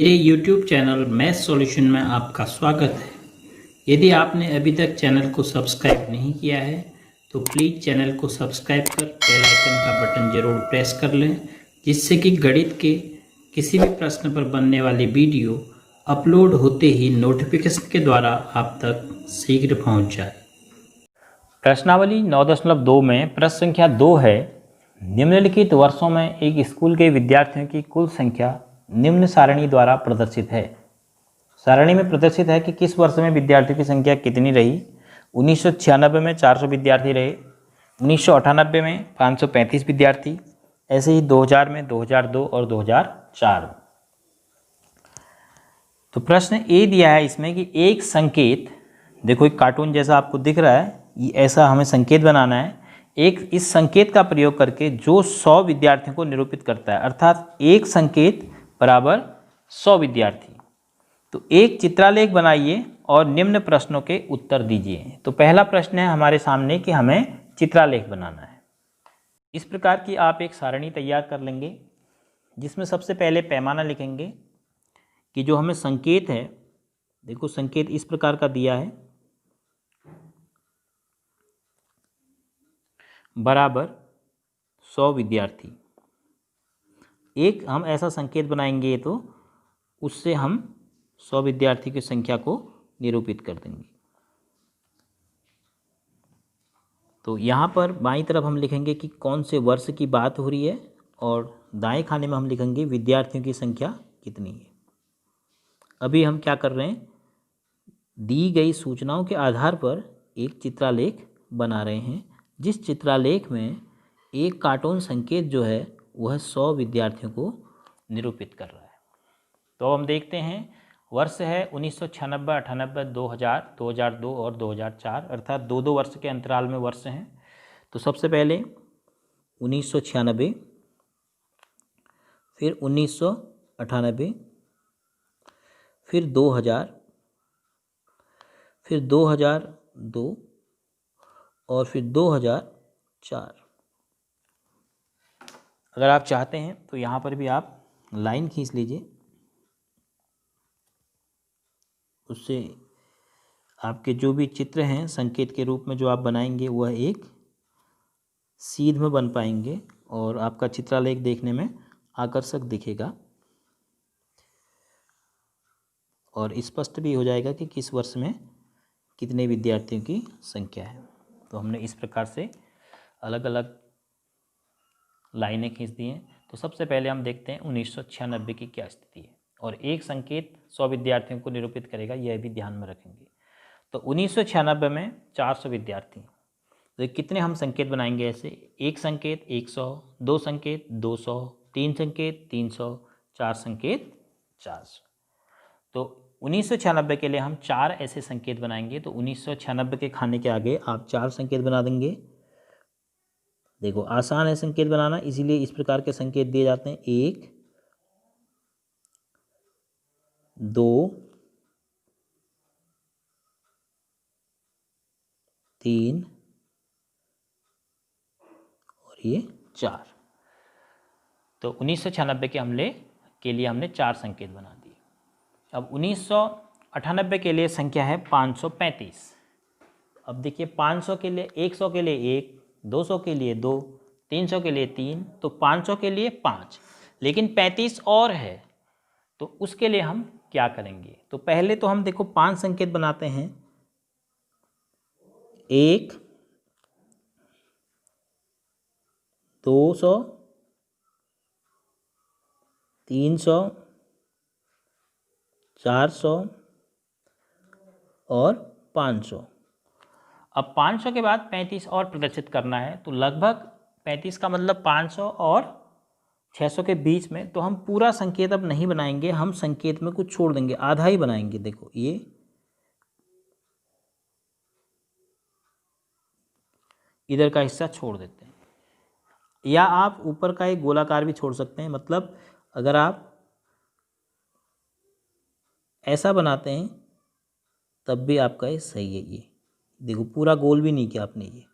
मेरे YouTube channel math solution में आपका स्वागत है। यदि आपने अभी तक चैनल को सब्सक्राइब नहीं किया है तो प्लीज़ चैनल को सब्सक्राइब कर बेल आइकन का बटन ज़रूर प्रेस कर लें, जिससे कि गणित के किसी भी प्रश्न पर बनने वाली वीडियो अपलोड होते ही नोटिफिकेशन के द्वारा आप तक शीघ्र पहुंच जाए। प्रश्नावली 9.2 में प्रश्न संख्या 2 है। निम्नलिखित वर्षों में एक स्कूल के विद्यार्थियों की कुल संख्या निम्न सारणी द्वारा प्रदर्शित है। सारणी में प्रदर्शित है कि किस वर्ष में विद्यार्थियों की संख्या कितनी रही। 1996 में 400 विद्यार्थी रहे, 1998 में 535 विद्यार्थी, ऐसे ही 2000 में, 2002 और 2004 में। तो प्रश्न ए दिया है इसमें कि एक संकेत, देखो एक कार्टून जैसा आपको दिख रहा है, ये ऐसा हमें संकेत बनाना है। एक इस संकेत का प्रयोग करके जो 100 विद्यार्थियों को निरूपित करता है, अर्थात एक संकेत बराबर 100 विद्यार्थी। तो एक चित्रालेख बनाइए और निम्न प्रश्नों के उत्तर दीजिए। तो पहला प्रश्न है हमारे सामने कि हमें चित्रालेख बनाना है। इस प्रकार की आप एक सारणी तैयार कर लेंगे, जिसमें सबसे पहले पैमाना लिखेंगे कि जो हमें संकेत है, देखो संकेत इस प्रकार का दिया है, बराबर 100 विद्यार्थी। एक हम ऐसा संकेत बनाएंगे तो उससे हम 100 विद्यार्थी की संख्या को निरूपित कर देंगे। तो यहाँ पर बाईं तरफ हम लिखेंगे कि कौन से वर्ष की बात हो रही है और दाएं खाने में हम लिखेंगे विद्यार्थियों की संख्या कितनी है। अभी हम क्या कर रहे हैं, दी गई सूचनाओं के आधार पर एक चित्रालेख बना रहे हैं, जिस चित्रालेख में एक कार्टून संकेत जो है वह 100 विद्यार्थियों को निरूपित कर रहा है। तो हम देखते हैं, वर्ष है 1996, 98, 2000, 2002 और 2004, अर्थात दो दो वर्ष के अंतराल में वर्ष हैं। तो सबसे पहले 1996, फिर 1998, फिर 2000, फिर 2002 और फिर 2004। अगर आप चाहते हैं तो यहाँ पर भी आप लाइन खींच लीजिए, उससे आपके जो भी चित्र हैं संकेत के रूप में जो आप बनाएंगे वह एक सीध में बन पाएंगे और आपका चित्रालेख देखने में आकर्षक दिखेगा और स्पष्ट भी हो जाएगा कि किस वर्ष में कितने विद्यार्थियों की संख्या है। तो हमने इस प्रकार से अलग अलग लाइनें खींच दी हैं। तो सबसे पहले हम देखते हैं 1996 की क्या स्थिति है, और एक संकेत 100 विद्यार्थियों को निरूपित करेगा, यह भी ध्यान में रखेंगे। तो 1996 में 400 विद्यार्थी, तो कितने हम संकेत बनाएंगे ऐसे, एक संकेत 100, दो संकेत 200, तीन संकेत 300, चार संकेत 400। तो 1996 के लिए हम 4 ऐसे संकेत बनाएंगे। तो 1996 के खाने के आगे आप 4 संकेत बना देंगे। देखो आसान है संकेत बनाना, इसीलिए इस प्रकार के संकेत दिए जाते हैं। 1, 2, 3 और ये 4। तो 1996 के हमले के लिए हमने 4 संकेत बना दिए। अब 1998 के लिए संख्या है 535। अब देखिए 500 के लिए, 100 के लिए 1, 200 के लिए 2, 300 के लिए 3, तो 500 के लिए 5, लेकिन 35 और है। तो उसके लिए हम क्या करेंगे, तो पहले तो हम देखो 5 संकेत बनाते हैं। 1, 200, 300, 400 और 500। अब 500 के बाद 35 और प्रदर्शित करना है, तो लगभग 35 का मतलब 500 और 600 के बीच में। तो हम पूरा संकेत अब नहीं बनाएंगे, हम संकेत में कुछ छोड़ देंगे, आधा ही बनाएंगे। देखो ये इधर का हिस्सा छोड़ देते हैं, या आप ऊपर का एक गोलाकार भी छोड़ सकते हैं। मतलब अगर आप ऐसा बनाते हैं तब भी आपका ये सही है। ये देखो पूरा गोल भी नहीं किया आपने, ये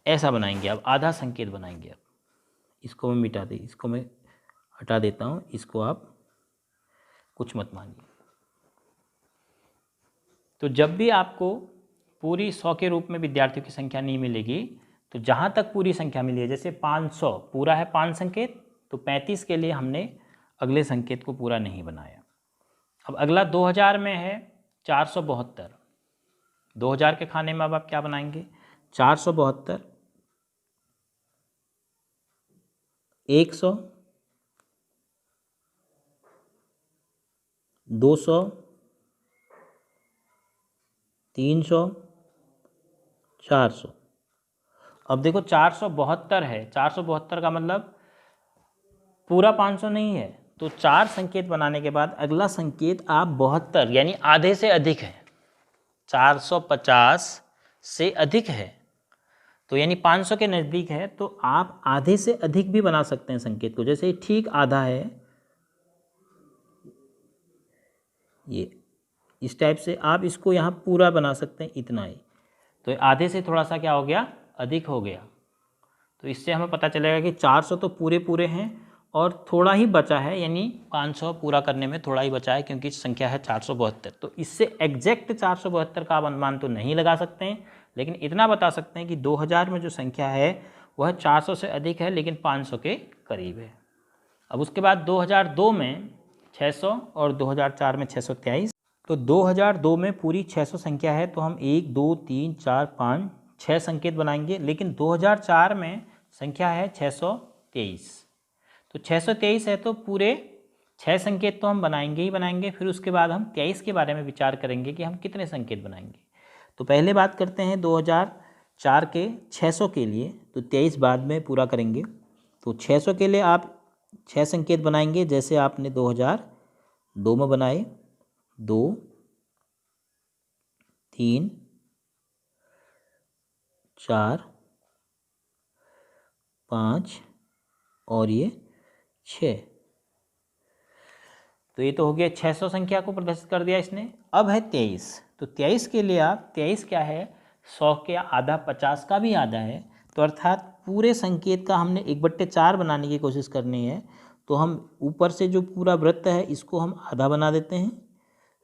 ऐसा बनाएंगे। अब आधा संकेत बनाएंगे। अब इसको मैं मिटा दे, इसको मैं हटा देता हूँ, इसको आप कुछ मत मानिए। तो जब भी आपको पूरी 100 के रूप में विद्यार्थियों की संख्या नहीं मिलेगी, तो जहाँ तक पूरी संख्या मिली है, जैसे 500 पूरा है 5 संकेत, तो 35 के लिए हमने अगले संकेत को पूरा नहीं बनाया। अब अगला 2000 में है 472। 2000 के खाने में अब आप क्या बनाएंगे? 472, 100, 200, 300, 400। अब देखो 472 है, 472 का मतलब पूरा 500 नहीं है, तो 4 संकेत बनाने के बाद अगला संकेत आप 72 यानी आधे से अधिक है, 450 से अधिक है, तो यानी 500 के नज़दीक है, तो आप आधे से अधिक भी बना सकते हैं संकेत को। जैसे ठीक आधा है, ये इस टाइप से आप इसको यहाँ पूरा बना सकते हैं, इतना ही। तो आधे से थोड़ा सा क्या हो गया? अधिक हो गया। तो इससे हमें पता चलेगा कि 400 तो पूरे पूरे हैं और थोड़ा ही बचा है, यानी 500 पूरा करने में थोड़ा ही बचा है, क्योंकि संख्या है 472। तो इससे एग्जैक्ट 472 का अनुमान तो नहीं लगा सकते हैं, लेकिन इतना बता सकते हैं कि 2000 में जो संख्या है वह 400 से अधिक है, लेकिन 500 के करीब है। अब उसके बाद 2002 में 600 और 2004 में 623। तो 2002 में पूरी 600 संख्या है, तो हम 1 2 3 4 5 6 संकेत बनाएंगे, लेकिन 2004 में संख्या है 623। तो 623 है तो पूरे 6 संकेत तो हम बनाएंगे ही बनाएंगे। फिर उसके बाद हम 23 के बारे में विचार करेंगे कि हम कितने संकेत बनाएंगे। तो पहले बात करते हैं 2004 के 600 के लिए, तो 23 बाद में पूरा करेंगे। तो 600 के लिए आप 6 संकेत बनाएंगे, जैसे आपने 2002 में बनाए, 2 3 4 5 और ये 6। तो ये तो हो गया 600 संख्या को प्रदर्शित कर दिया इसने। अब है 23। तो 23 के लिए आप 23 क्या है? 100 के आधा, 50 का भी आधा है, तो अर्थात पूरे संकेत का हमने 1/4 बनाने की कोशिश करनी है। तो हम ऊपर से जो पूरा वृत्त है इसको हम आधा बना देते हैं,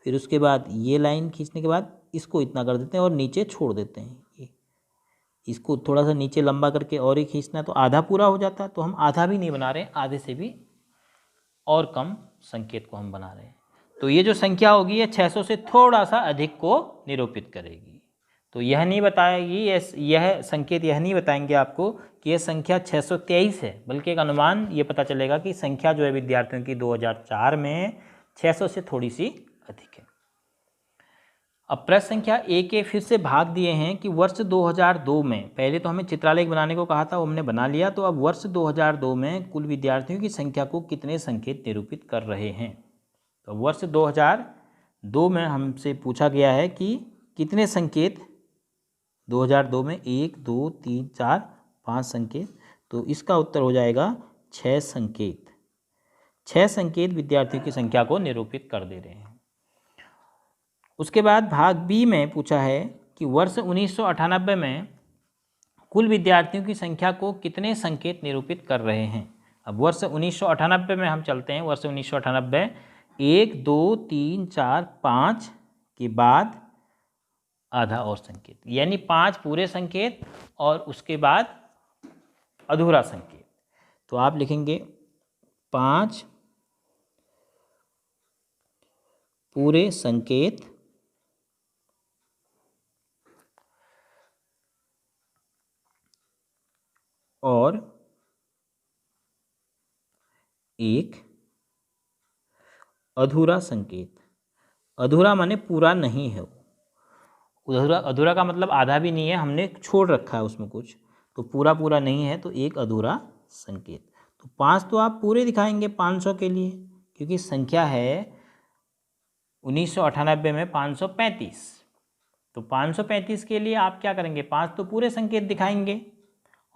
फिर उसके बाद ये लाइन खींचने के बाद इसको इतना कर देते हैं और नीचे छोड़ देते हैं। ये इसको थोड़ा सा नीचे लंबा करके और ही खींचना है, तो आधा पूरा हो जाता है। तो हम आधा भी नहीं बना रहे, आधे से भी और कम संकेत को हम बना रहे हैं। तो ये जो संख्या होगी ये 600 से थोड़ा सा अधिक को निरूपित करेगी। तो यह नहीं बताएगी, यह संकेत यह नहीं बताएंगे आपको कि यह संख्या 623 है, बल्कि एक अनुमान ये पता चलेगा कि संख्या जो है विद्यार्थियों की 2004 में 600 से थोड़ी सी अधिक है। अब प्रश्न संख्या ए के फिर से भाग दिए हैं कि वर्ष 2002 में, पहले तो हमें चित्रालेख बनाने को कहा था, वो हमने बना लिया। तो अब वर्ष 2002 में कुल विद्यार्थियों की संख्या को कितने संकेत निरूपित कर रहे हैं। तो वर्ष 2002 में हमसे पूछा गया है कि कितने संकेत 2002 में, 1 2 3 4 5 संकेत। तो इसका उत्तर हो जाएगा 6 संकेत। 6 संकेत विद्यार्थियों की संख्या को निरूपित कर दे रहे हैं। उसके बाद भाग बी में पूछा है कि वर्ष 1998 में कुल विद्यार्थियों की संख्या को कितने संकेत निरूपित कर रहे हैं। अब वर्ष 1998 में हम चलते हैं। वर्ष 1998 1 2 3 4 5 के बाद आधा और संकेत, यानी 5 पूरे संकेत और उसके बाद अधूरा संकेत। तो आप लिखेंगे 5 पूरे संकेत और 1 अधूरा संकेत। अधूरा माने पूरा नहीं है। अधूरा का मतलब आधा भी नहीं है, हमने छोड़ रखा है उसमें कुछ, तो पूरा पूरा नहीं है, तो 1 अधूरा संकेत। तो 5 तो आप पूरे दिखाएंगे 500 के लिए, क्योंकि संख्या है 1998 में 535। तो 535 के लिए आप क्या करेंगे? 5 तो पूरे संकेत दिखाएंगे,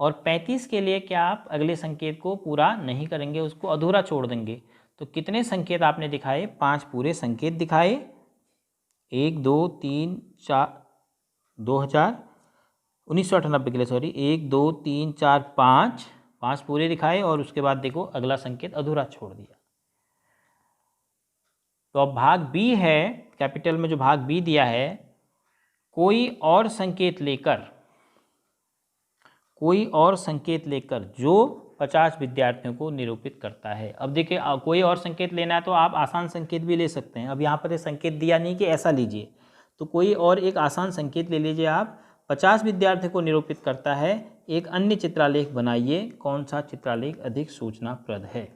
और 35 के लिए क्या आप अगले संकेत को पूरा नहीं करेंगे, उसको अधूरा छोड़ देंगे। तो कितने संकेत आपने दिखाए? 5 पूरे संकेत दिखाए। 1 2 3 4 1998 के लिए 1 2 3 4 5 पूरे दिखाए, और उसके बाद देखो अगला संकेत अधूरा छोड़ दिया। तो अब भाग बी है, कैपिटल में जो भाग बी दिया है, कोई और संकेत लेकर जो 50 विद्यार्थियों को निरूपित करता है। अब देखिए कोई और संकेत लेना है तो आप आसान संकेत भी ले सकते हैं। अब यहाँ पर ये संकेत दिया नहीं कि ऐसा लीजिए, तो कोई और एक आसान संकेत ले लीजिए आप। 50 विद्यार्थियों को निरूपित करता है, एक अन्य चित्रालेख बनाइए, कौन सा चित्रालेख अधिक सूचनाप्रद है।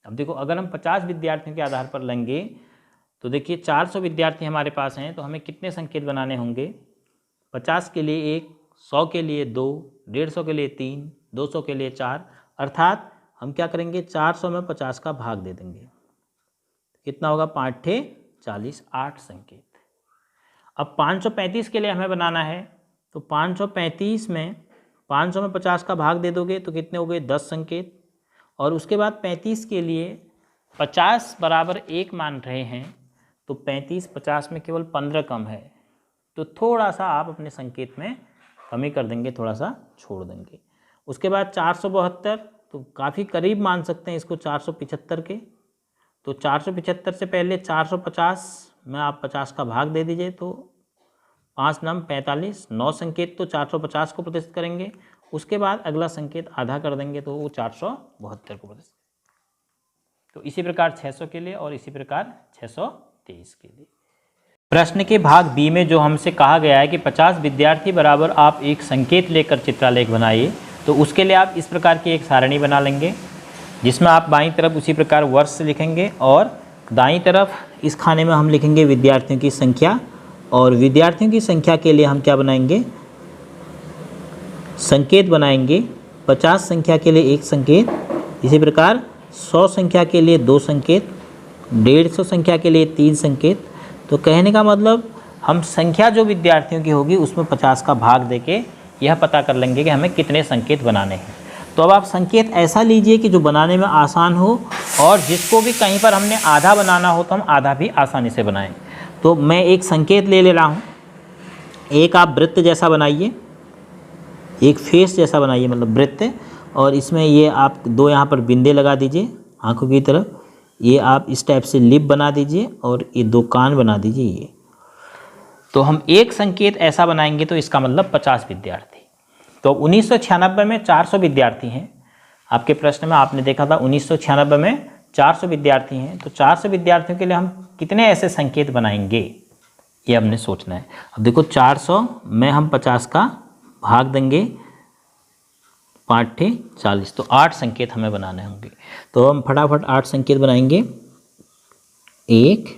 अब देखो अगर हम 50 विद्यार्थियों के आधार पर लेंगे तो देखिए 400 विद्यार्थी हमारे पास हैं, तो हमें कितने संकेत बनाने होंगे? 50 के लिए 1, 100 के लिए 2, 150 के लिए 3, 200 के लिए 4, अर्थात हम क्या करेंगे, 400 में 50 का भाग दे देंगे। कितना होगा? 5 ठे 40, 8 संकेत। अब 535 के लिए हमें बनाना है, तो 535 में 500 में 50 का भाग दे दोगे तो कितने हो गए? 10 संकेत। और उसके बाद 35 के लिए 50 बराबर 1 मान रहे हैं, तो 35 50 में केवल 15 कम है, तो थोड़ा सा आप अपने संकेत में कमी कर देंगे, थोड़ा सा छोड़ देंगे। उसके बाद 472, तो काफ़ी करीब मान सकते हैं इसको 475 के, तो 475 से पहले 450 में आप 50 का भाग दे दीजिए, तो 5 9 45, 9 संकेत तो 450 को प्रतिशत करेंगे। उसके बाद अगला संकेत आधा कर देंगे तो वो 472 को प्रतिशत। तो इसी प्रकार 600 के लिए और इसी प्रकार 623 के लिए। प्रश्न के भाग बी में जो हमसे कहा गया है कि 50 विद्यार्थी बराबर आप एक संकेत लेकर चित्रालेख बनाइए, तो उसके लिए आप इस प्रकार की एक सारणी बना लेंगे, जिसमें आप बाईं तरफ उसी प्रकार वर्ष लिखेंगे और दाईं तरफ इस खाने में हम लिखेंगे विद्यार्थियों की संख्या। और विद्यार्थियों की संख्या के लिए हम क्या बनाएंगे? संकेत बनाएंगे। 50 संख्या के लिए 1 संकेत, इसी प्रकार 100 संख्या के लिए 2 संकेत, 150 संख्या के लिए 3 संकेत। तो कहने का मतलब हम संख्या जो विद्यार्थियों की होगी उसमें 50 का भाग देके यह पता कर लेंगे कि हमें कितने संकेत बनाने हैं। तो अब आप संकेत ऐसा लीजिए कि जो बनाने में आसान हो, और जिसको भी कहीं पर हमने आधा बनाना हो तो हम आधा भी आसानी से बनाएं। तो मैं एक संकेत ले रहा हूँ। एक आप वृत्त जैसा बनाइए, एक फेस जैसा बनाइए, मतलब वृत्त, और इसमें ये आप 2 यहाँ पर बिंदे लगा दीजिए आंखों की तरफ। ये आप इस टाइप से लिप बना दीजिए और ये 2 कान बना दीजिए। ये तो हम एक संकेत ऐसा बनाएंगे तो इसका मतलब 50 विद्यार्थी। तो 1996 में 400 विद्यार्थी हैं। आपके प्रश्न में आपने देखा था 1996 में 400 विद्यार्थी हैं, तो 400 विद्यार्थियों के लिए हम कितने ऐसे संकेत बनाएंगे, ये हमने सोचना है। अब देखो 400 में हम 50 का भाग देंगे, 5 ठे 40, तो 8 संकेत हमें बनाने होंगे। तो हम फटाफट 8 संकेत बनाएंगे। 1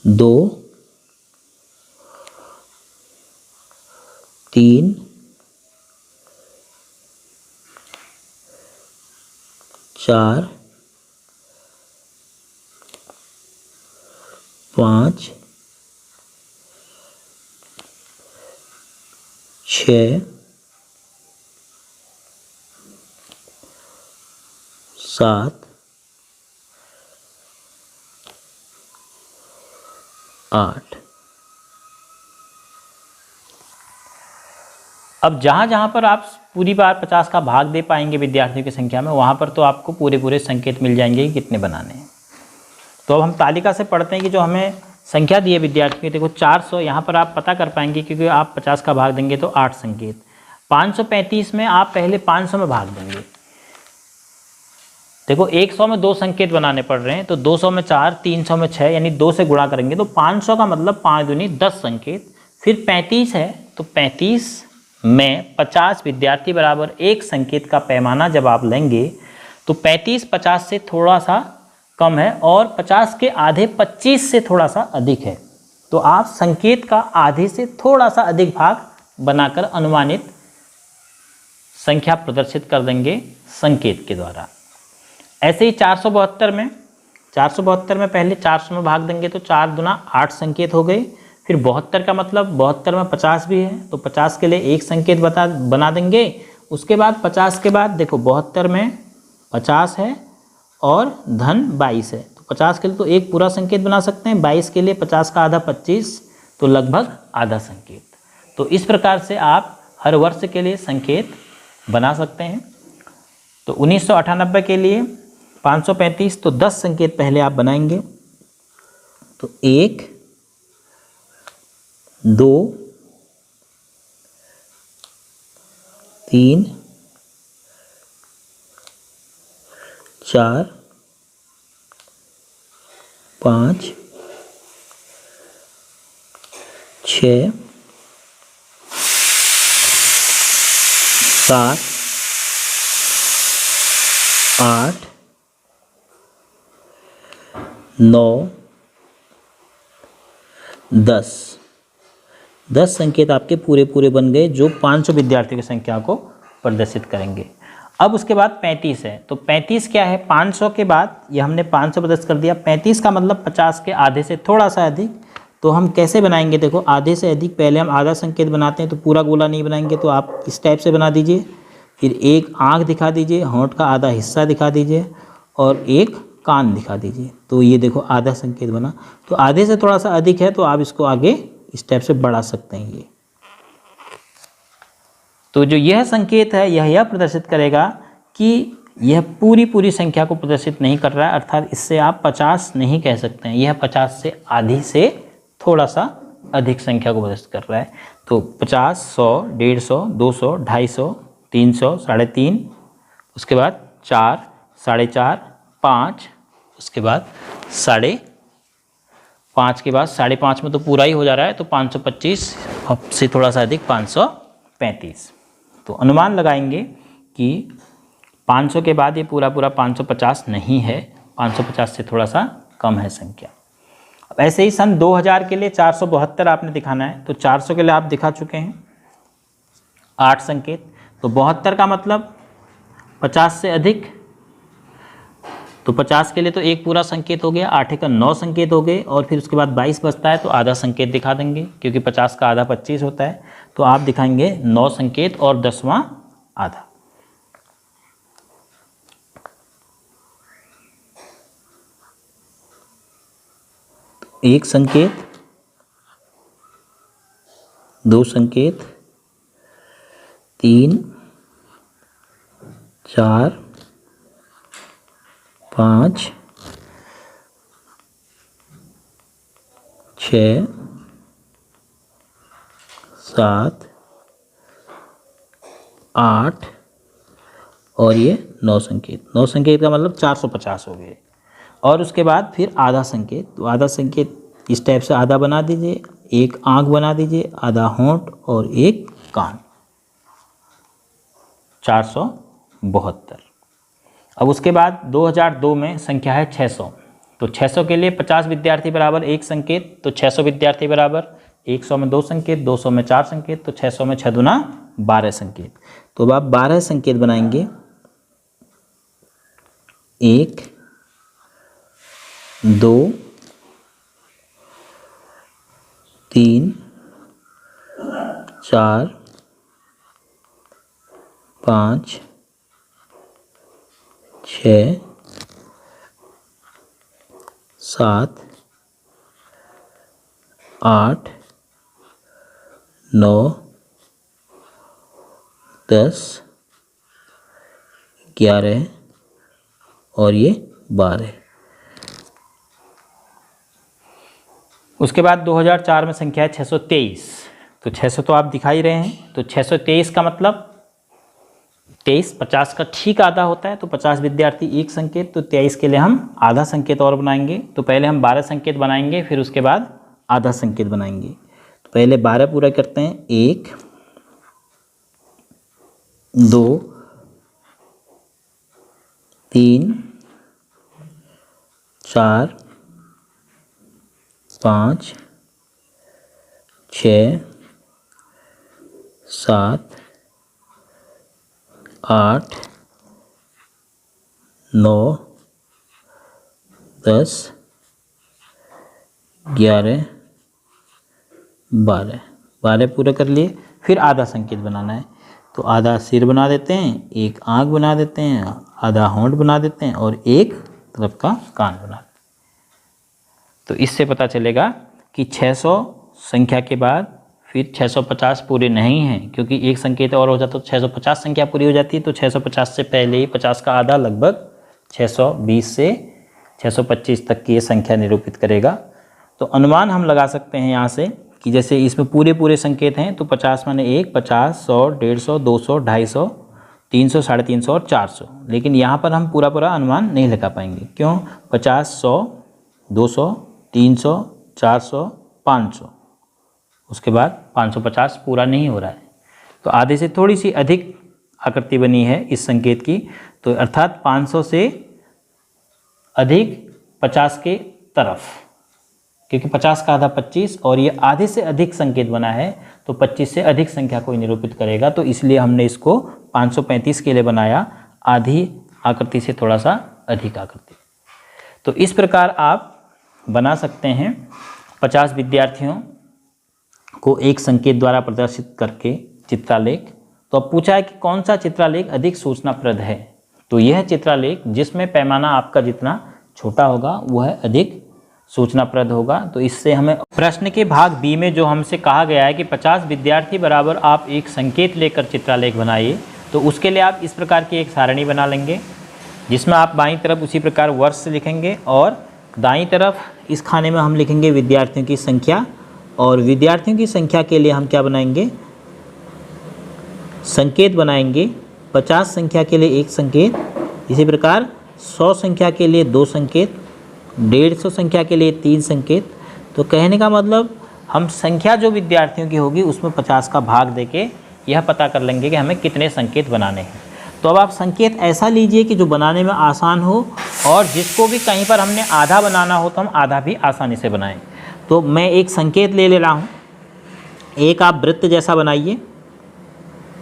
2 3 4 5 6 7 8। अब जहाँ पर आप पूरी बार 50 का भाग दे पाएंगे विद्यार्थियों की संख्या में, वहाँ पर तो आपको पूरे संकेत मिल जाएंगे कि कितने बनाने हैं। तो अब हम तालिका से पढ़ते हैं कि जो हमें संख्या दी है विद्यार्थियों की। देखो 400 यहाँ पर आप पता कर पाएंगे क्योंकि आप 50 का भाग देंगे तो 8 संकेत। 535 में आप पहले 500 में भाग देंगे। देखो 100 में 2 संकेत बनाने पड़ रहे हैं, तो 200 में 4, 300 में 6, यानी 2 से गुणा करेंगे तो 500 का मतलब 5 दूनी 10 संकेत। फिर 35 है, तो 35 में 50 विद्यार्थी बराबर 1 संकेत का पैमाना जब आप लेंगे तो 35 50 से थोड़ा सा कम है और 50 के आधे 25 से थोड़ा सा अधिक है। तो आप संकेत का आधे से थोड़ा सा अधिक भाग बनाकर अनुमानित संख्या प्रदर्शित कर देंगे संकेत के द्वारा। ऐसे ही 472 में पहले 400 में भाग देंगे तो 4 दूना 8 संकेत हो गए। फिर 72 का मतलब 72 में 50 भी है, तो 50 के लिए 1 संकेत बना देंगे। उसके बाद 50 के बाद देखो 72 में 50 है और धन 22 है, तो 50 के लिए तो 1 पूरा संकेत बना सकते हैं। 22 के लिए 50 का आधा 25, तो लगभग आधा संकेत। तो इस प्रकार से आप हर वर्ष के लिए संकेत बना सकते हैं। तो 1998 के लिए 535, तो 10 संकेत पहले आप बनाएंगे। तो 1 2 3 4 5 6 7 8 9 10 संकेत आपके पूरे बन गए, जो 500 विद्यार्थियों की संख्या को प्रदर्शित करेंगे। अब उसके बाद 35 है। तो 35 क्या है? 500 के बाद ये हमने 500 प्रदर्शित कर दिया। 35 का मतलब 50 के आधे से थोड़ा सा अधिक। तो हम कैसे बनाएंगे? देखो, आधे से अधिक पहले हम आधा संकेत बनाते हैं, तो पूरा गोला नहीं बनाएंगे, तो आप इस टाइप से बना दीजिए। फिर एक आँख दिखा दीजिए, होंठ का आधा हिस्सा दिखा दीजिए और एक कान दिखा दीजिए। तो ये देखो आधा संकेत बना। तो आधे से थोड़ा सा अधिक है, तो आप इसको आगे इस टाइप से बढ़ा सकते हैं। ये तो जो यह संकेत है यह प्रदर्शित करेगा कि यह पूरी संख्या को प्रदर्शित नहीं कर रहा है, अर्थात इससे आप 50 नहीं कह सकते हैं। यह 50 से आधी से थोड़ा सा अधिक संख्या को प्रदर्शित कर रहा है। तो 50, 100, 150, 200, 250, 300, 350, उसके बाद 4, 4.5, 5, उसके बाद 5.5 के बाद 5.5 में तो पूरा ही हो जा रहा है, तो 525 से थोड़ा सा अधिक 535। तो अनुमान लगाएंगे कि 500 के बाद ये पूरा 550 नहीं है, 550 से थोड़ा सा कम है संख्या। अब ऐसे ही सन 2000 के लिए 472 आपने दिखाना है। तो 400 के लिए आप दिखा चुके हैं 8 संकेत। तो 72 का मतलब 50 से अधिक। तो 50 के लिए तो एक पूरा संकेत हो गया, 8 का 9 संकेत हो गए, और फिर उसके बाद 22 बचता है, तो आधा संकेत दिखा देंगे, क्योंकि 50 का आधा 25 होता है। तो आप दिखाएंगे 9 संकेत और 10वां आधा। एक संकेत, 2 संकेत, 3 4 5 6 7 8 और ये 9 संकेत। 9 संकेत का मतलब 450 हो गए। और उसके बाद फिर आधा संकेत। तो आधा संकेत इस टाइप से आधा बना दीजिए, एक आँख बना दीजिए, आधा होंठ और एक कान। 472। अब उसके बाद 2002 में संख्या है 600। तो 600 के लिए 50 विद्यार्थी बराबर एक संकेत। तो 600 विद्यार्थी बराबर 100 में 2 संकेत, 200 में 4 संकेत, तो 600 में 6 दूना 12 संकेत। तो अब आप 12 संकेत बनाएंगे। 1 2 3 4 5 6 7 8 9 10 11 और ये 12। उसके बाद 2004 में संख्या है 623। तो 600 तो आप दिखा ही रहे हैं। तो 623 का मतलब 23 50 का ठीक आधा होता है। तो 50 विद्यार्थी एक संकेत। तो 23 के लिए हम आधा संकेत और बनाएंगे। तो पहले हम 12 संकेत बनाएंगे, फिर उसके बाद आधा संकेत बनाएंगे। तो पहले 12 पूरा करते हैं। 1 2 3 4 5 6 7 8 9 10 11 12। 12 पूरा कर लिए। फिर आधा संकेत बनाना है। तो आधा सिर बना देते हैं, एक आँख बना देते हैं, आधा होंठ बना देते हैं और एक तरफ का कान बना देते हैं। तो इससे पता चलेगा कि 600 संख्या के बाद फिर 650 पूरे नहीं हैं, क्योंकि एक संकेत और हो जाता तो 650 संख्या पूरी हो जाती है। तो 650 से पहले ही 50 का आधा लगभग 620 से 625 तक की ये संख्या निरूपित करेगा। तो अनुमान हम लगा सकते हैं यहाँ से कि जैसे इसमें पूरे पूरे संकेत हैं तो 50 माने 1, 50, 100, 150, 200, 250, 300, 350 और 400। लेकिन यहाँ पर हम पूरा पूरा अनुमान नहीं लगा पाएंगे। क्यों? 50, 100, 200, 300, 400, 500, उसके बाद 550 पूरा नहीं हो रहा है, तो आधे से थोड़ी सी अधिक आकृति बनी है इस संकेत की। तो अर्थात 500 से अधिक 50 के तरफ, क्योंकि 50 का आधा 25 और ये आधे से अधिक संकेत बना है तो 25 से अधिक संख्या को निरूपित करेगा। तो इसलिए हमने इसको 535 के लिए बनाया, आधी आकृति से थोड़ा सा अधिक आकृति। तो इस प्रकार आप बना सकते हैं 50 विद्यार्थियों को एक संकेत द्वारा प्रदर्शित करके चित्रालेख। तो अब पूछा है कि कौन सा चित्रालेख अधिक सूचनाप्रद है, तो यह चित्रालेख जिसमें पैमाना आपका जितना छोटा होगा वह अधिक सूचनाप्रद होगा। तो इससे हमें प्रश्न के भाग बी में जो हमसे कहा गया है कि 50 विद्यार्थी बराबर आप एक संकेत लेकर चित्रालेख बनाइए, तो उसके लिए आप इस प्रकार की एक सारणी बना लेंगे जिसमें आप बाईं तरफ उसी प्रकार वर्ष लिखेंगे और दाईं तरफ इस खाने में हम लिखेंगे विद्यार्थियों की संख्या। और विद्यार्थियों की संख्या के लिए हम क्या बनाएंगे? संकेत बनाएंगे। 50 संख्या के लिए एक संकेत, इसी प्रकार 100 संख्या के लिए 2 संकेत, 150 संख्या के लिए 3 संकेत। तो कहने का मतलब हम संख्या जो विद्यार्थियों की होगी उसमें 50 का भाग देके यह पता कर लेंगे कि हमें कितने संकेत बनाने हैं। तो अब आप संकेत ऐसा लीजिए कि जो बनाने में आसान हो, और जिसको भी कहीं पर हमने आधा बनाना हो तो हम आधा भी आसानी से बनाएं। तो मैं एक संकेत ले रहा हूँ। एक आप वृत्त जैसा बनाइए,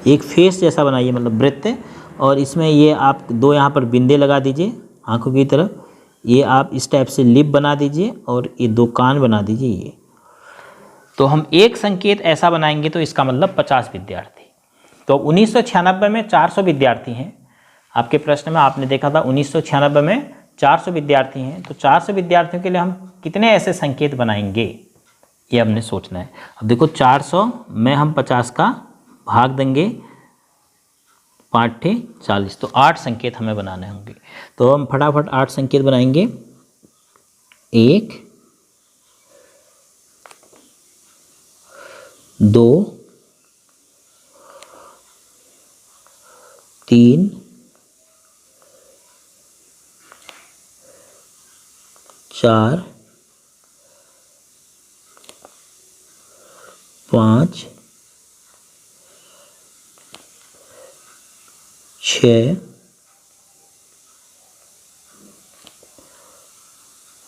एक फेस जैसा बनाइए, मतलब वृत्त, और इसमें ये आप 2 यहाँ पर बिंदे लगा दीजिए आँखों की तरफ। ये आप इस टाइप से लिप बना दीजिए और ये 2 कान बना दीजिए ये। तो हम एक संकेत ऐसा बनाएंगे तो इसका मतलब 50 विद्यार्थी। तो 1996 में 400 विद्यार्थी हैं। आपके प्रश्न में आपने देखा था 1996 में 400 विद्यार्थी हैं। तो 400 विद्यार्थियों के लिए हम कितने ऐसे संकेत बनाएंगे, ये हमने सोचना है। अब देखो 400 में हम 50 का भाग देंगे, 5 40, तो 8 संकेत हमें बनाने होंगे। तो हम फटाफट 8 संकेत बनाएंगे। 1, 2, 3, 4, 5, 6,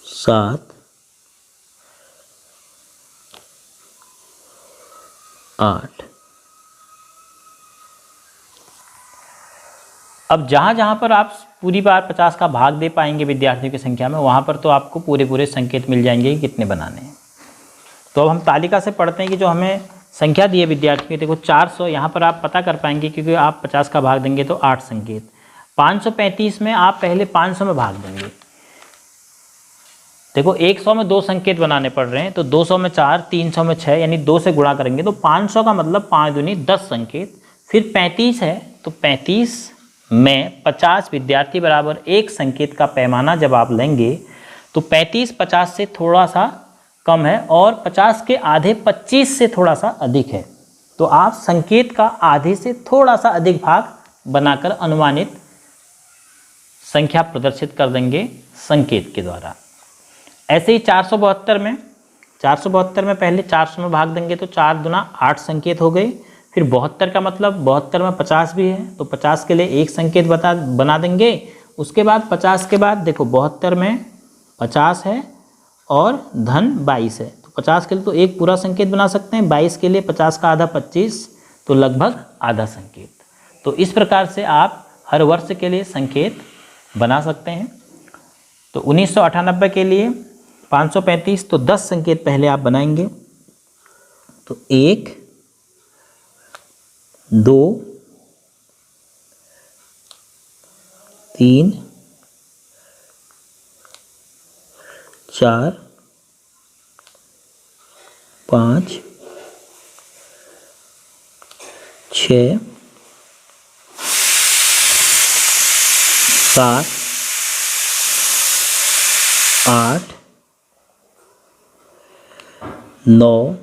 7, 8। अब जहाँ पर आप पूरी बार 50 का भाग दे पाएंगे विद्यार्थियों की संख्या में, वहाँ पर तो आपको पूरे पूरे संकेत मिल जाएंगे कि कितने बनाने हैं। तो अब हम तालिका से पढ़ते हैं कि जो हमें संख्या दी है विद्यार्थियों की। देखो 400 यहाँ पर आप पता कर पाएंगे क्योंकि आप 50 का भाग देंगे तो 8 संकेत। 535 में आप पहले 500 में भाग देंगे। देखो 100 में 2 संकेत बनाने पड़ रहे हैं, तो 200 में 4, 300 में 6, यानी 2 से गुणा करेंगे तो 500 का मतलब 5 दूनी 10 संकेत। फिर 35 है तो 35 में 50 विद्यार्थी बराबर एक संकेत का पैमाना जब आप लेंगे तो 35 50 से थोड़ा सा कम है और 50 के आधे 25 से थोड़ा सा अधिक है। तो आप संकेत का आधे से थोड़ा सा अधिक भाग बनाकर अनुमानित संख्या प्रदर्शित कर देंगे संकेत के द्वारा। ऐसे ही 472 में पहले 400 में भाग देंगे तो 4 दूना 8 संकेत हो गए। फिर 72 का मतलब 72 में 50 भी है तो 50 के लिए एक संकेत बना देंगे। उसके बाद 50 के बाद देखो 72 में 50 है और धन 22 है, तो 50 के लिए तो एक पूरा संकेत बना सकते हैं। 22 के लिए 50 का आधा 25, तो लगभग आधा संकेत। तो इस प्रकार से आप हर वर्ष के लिए संकेत बना सकते हैं। तो 1998 के लिए 535, तो 10 संकेत पहले आप बनाएंगे। तो 1, 2, 3, 4, 5, 6, 7, 8, 9,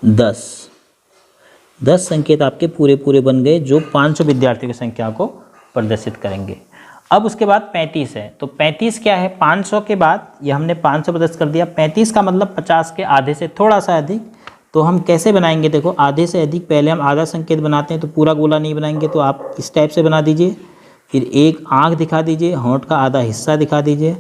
10। 10 संकेत आपके पूरे पूरे बन गए जो 500 विद्यार्थियों की संख्या को प्रदर्शित करेंगे। अब उसके बाद 35 है, तो 35 क्या है, 500 के बाद ये हमने 500 प्रदर्शित कर दिया, 35 का मतलब 50 के आधे से थोड़ा सा अधिक। तो हम कैसे बनाएंगे, देखो आधे से अधिक पहले हम आधा संकेत बनाते हैं, तो पूरा गोला नहीं बनाएंगे, तो आप इस टाइप से बना दीजिए, फिर एक आँख दिखा दीजिए, होंठ का आधा हिस्सा दिखा दीजिए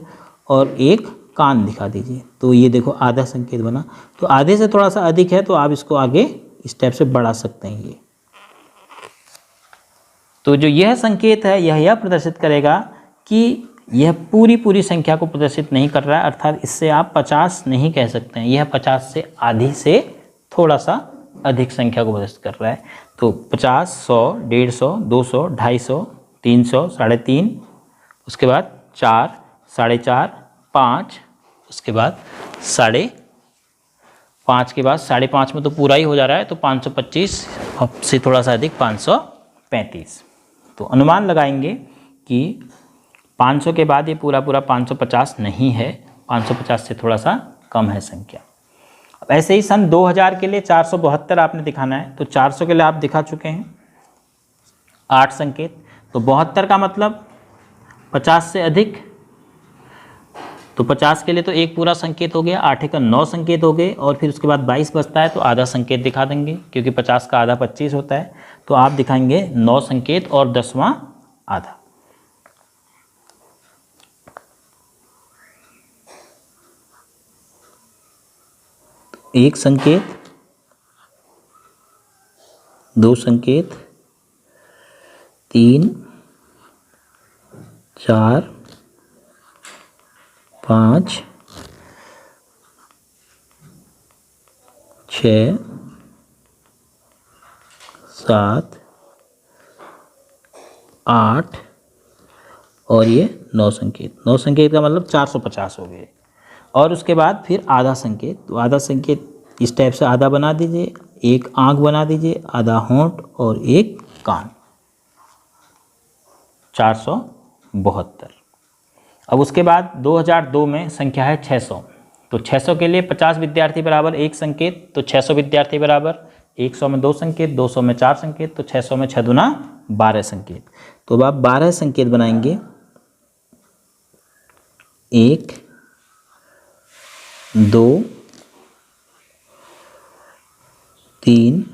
और एक कान दिखा दीजिए। तो ये देखो आधा संकेत बना। तो आधे से थोड़ा सा अधिक है तो आप इसको आगे इस टाइप से बढ़ा सकते हैं। ये तो जो यह संकेत है यह प्रदर्शित करेगा कि यह पूरी पूरी संख्या को प्रदर्शित नहीं कर रहा है, अर्थात इससे आप 50 नहीं कह सकते हैं, यह 50 से आधी से थोड़ा सा अधिक संख्या को प्रदर्शित कर रहा है। तो 50, 100, 150, 200, 250, 300, 350, उसके बाद 4, 4.5, 5, उसके बाद 5.5 के बाद 5.5 में तो पूरा ही हो जा रहा है, तो 525 से थोड़ा सा अधिक 535। तो अनुमान लगाएंगे कि 500 के बाद ये पूरा पूरा 550 नहीं है, 550 से थोड़ा सा कम है संख्या। अब ऐसे ही सन 2000 के लिए 472 आपने दिखाना है, तो 400 के लिए आप दिखा चुके हैं 8 संकेत, तो 72 का मतलब 50 से अधिक, तो 50 के लिए तो एक पूरा संकेत हो गया, 8 का 9 संकेत हो गए, और फिर उसके बाद 22 बचता है तो आधा संकेत दिखा देंगे, क्योंकि 50 का आधा 25 होता है, तो आप दिखाएंगे 9 संकेत और 10वां आधा। एक संकेत, 2 संकेत, 3, 4, 5, 6, 7, 8 और ये 9 संकेत। 9 संकेत का मतलब 450 हो गए। और उसके बाद फिर आधा संकेत, तो आधा संकेत इस टाइप से आधा बना दीजिए, एक आँख बना दीजिए, आधा होंठ और एक कान, 472। अब उसके बाद 2002 में संख्या है 600, तो 600 के लिए 50 विद्यार्थी बराबर एक संकेत, तो 600 विद्यार्थी बराबर 100 में 2 संकेत, 200 में 4 संकेत, तो 600 में 6 दूना 12 संकेत। तो अब आप 12 संकेत बनाएंगे, 1, 2, 3,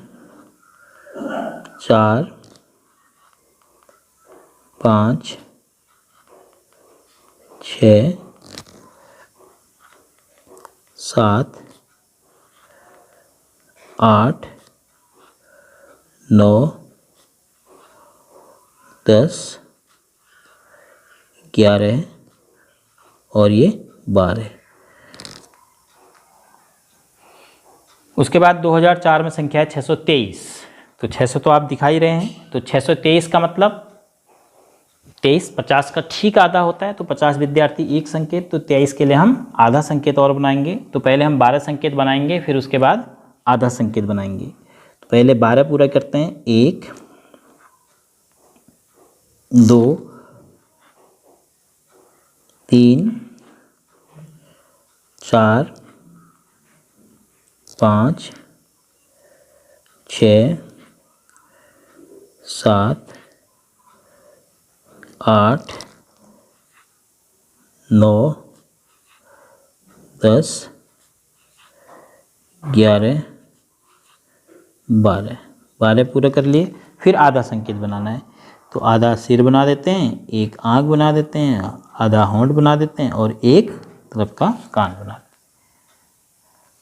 4, 5, 6, 7, 8, 9, 10, 11 और ये 12। उसके बाद 2004 में संख्या है 623, तो 600 तो आप दिखा ही रहे हैं, तो 623 का मतलब 23 50 का ठीक आधा होता है, तो 50 विद्यार्थी एक संकेत, तो 23 के लिए हम आधा संकेत और बनाएंगे। तो पहले हम 12 संकेत बनाएंगे, फिर उसके बाद आधा संकेत बनाएंगे। तो पहले 12 पूरा करते हैं, 1, 2, 3, 4, 5, 6, 7, 8, 9, 10, 11, 12। 12 पूरा कर लिए, फिर आधा संकेत बनाना है, तो आधा सिर बना देते हैं, एक आँख बना देते हैं, आधा होंठ बना देते हैं और एक तरफ का कान बना देते हैं।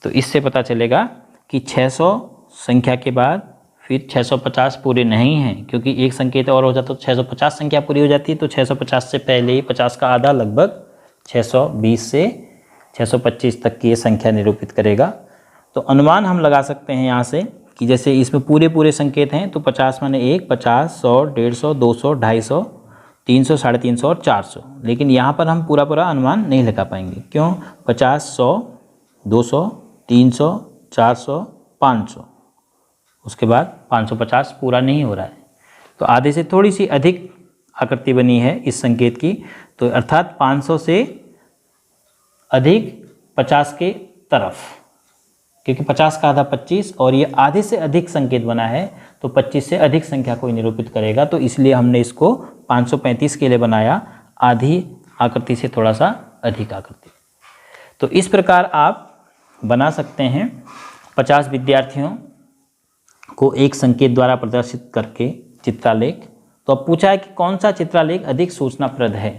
तो इससे पता चलेगा कि 600 संख्या के बाद फिर 650 पूरे नहीं हैं, क्योंकि एक संकेत और हो जाता तो 650 संख्या पूरी हो जाती है। तो 650 से पहले ही 50 का आधा लगभग 620 से 625 तक की ये संख्या निरूपित करेगा। तो अनुमान हम लगा सकते हैं यहाँ से कि जैसे इसमें पूरे पूरे संकेत हैं, तो 50 माने 1, 50, 100, 150, 200, 250, 300, 350 और 400। लेकिन यहाँ पर हम पूरा पूरा अनुमान नहीं लगा पाएंगे। क्यों? 50, 100, 200, 300, 400, 500, उसके बाद 550 पूरा नहीं हो रहा है। तो आधे से थोड़ी सी अधिक आकृति बनी है इस संकेत की, तो अर्थात 500 से अधिक 50 के तरफ, क्योंकि 50 का आधा 25 और ये आधे से अधिक संकेत बना है तो 25 से अधिक संख्या को निरूपित करेगा, तो इसलिए हमने इसको 535 के लिए बनाया, आधी आकृति से थोड़ा सा अधिक आकृति। तो इस प्रकार आप बना सकते हैं 50 विद्यार्थियों को एक संकेत द्वारा प्रदर्शित करके चित्रालेख। तो अब पूछा है कि कौन सा चित्रालेख अधिक सूचनाप्रद है,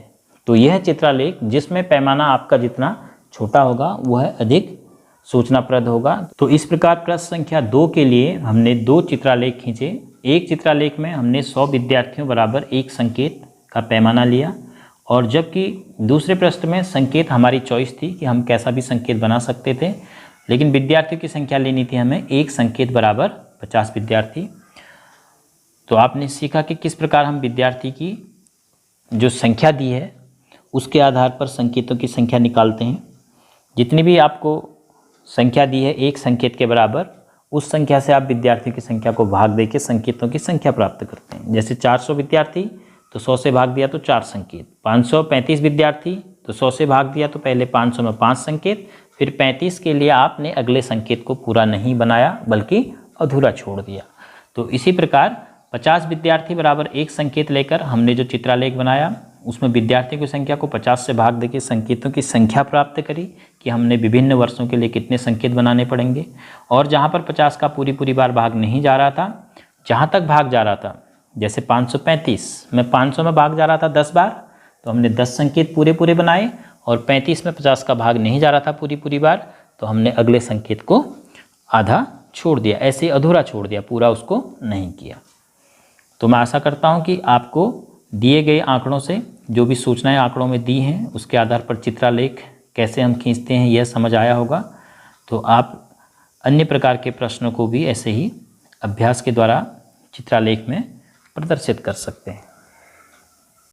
तो यह चित्रालेख जिसमें पैमाना आपका जितना छोटा होगा वह अधिक सूचनाप्रद होगा। तो इस प्रकार प्रश्न संख्या 2 के लिए हमने 2 चित्रालेख खींचे। एक चित्रालेख में हमने 100 विद्यार्थियों बराबर एक संकेत का पैमाना लिया, और जबकि दूसरे प्रश्न में संकेत हमारी चॉइस थी कि हम कैसा भी संकेत बना सकते थे, लेकिन विद्यार्थियों की संख्या लेनी थी हमें एक संकेत बराबर 50 विद्यार्थी। तो आपने सीखा कि किस प्रकार हम विद्यार्थी की जो संख्या दी है उसके आधार पर संकेतों की संख्या निकालते हैं। जितनी भी आपको संख्या दी है एक संकेत के बराबर, उस संख्या से आप विद्यार्थियों की संख्या को भाग देके संकेतों की संख्या प्राप्त करते हैं। जैसे 400 विद्यार्थी तो 100 से भाग दिया तो 4 संकेत, 535 विद्यार्थी तो 100 से भाग दिया तो पहले 500 में 5 संकेत, फिर 35 के लिए आपने अगले संकेत को पूरा नहीं बनाया बल्कि अधूरा छोड़ दिया। तो इसी प्रकार 50 विद्यार्थी बराबर एक संकेत लेकर हमने जो चित्रालेख बनाया उसमें विद्यार्थियों की संख्या को 50 से भाग देकर संकेतों की संख्या प्राप्त करी कि हमने विभिन्न वर्षों के लिए कितने संकेत बनाने पड़ेंगे। और जहाँ पर 50 का पूरी बार भाग नहीं जा रहा था, जहाँ तक भाग जा रहा था, जैसे 535 में 500 में भाग जा रहा था 10 बार, तो हमने 10 संकेत पूरे बनाए, और 35 में 50 का भाग नहीं जा रहा था पूरी बार, तो हमने अगले संकेत को आधा छोड़ दिया, ऐसे अधूरा छोड़ दिया, पूरा उसको नहीं किया। तो मैं आशा करता हूँ कि आपको दिए गए आंकड़ों से जो भी सूचनाएं आंकड़ों में दी हैं उसके आधार पर चित्रालेख कैसे हम खींचते हैं यह समझ आया होगा। तो आप अन्य प्रकार के प्रश्नों को भी ऐसे ही अभ्यास के द्वारा चित्रालेख में प्रदर्शित कर सकते हैं।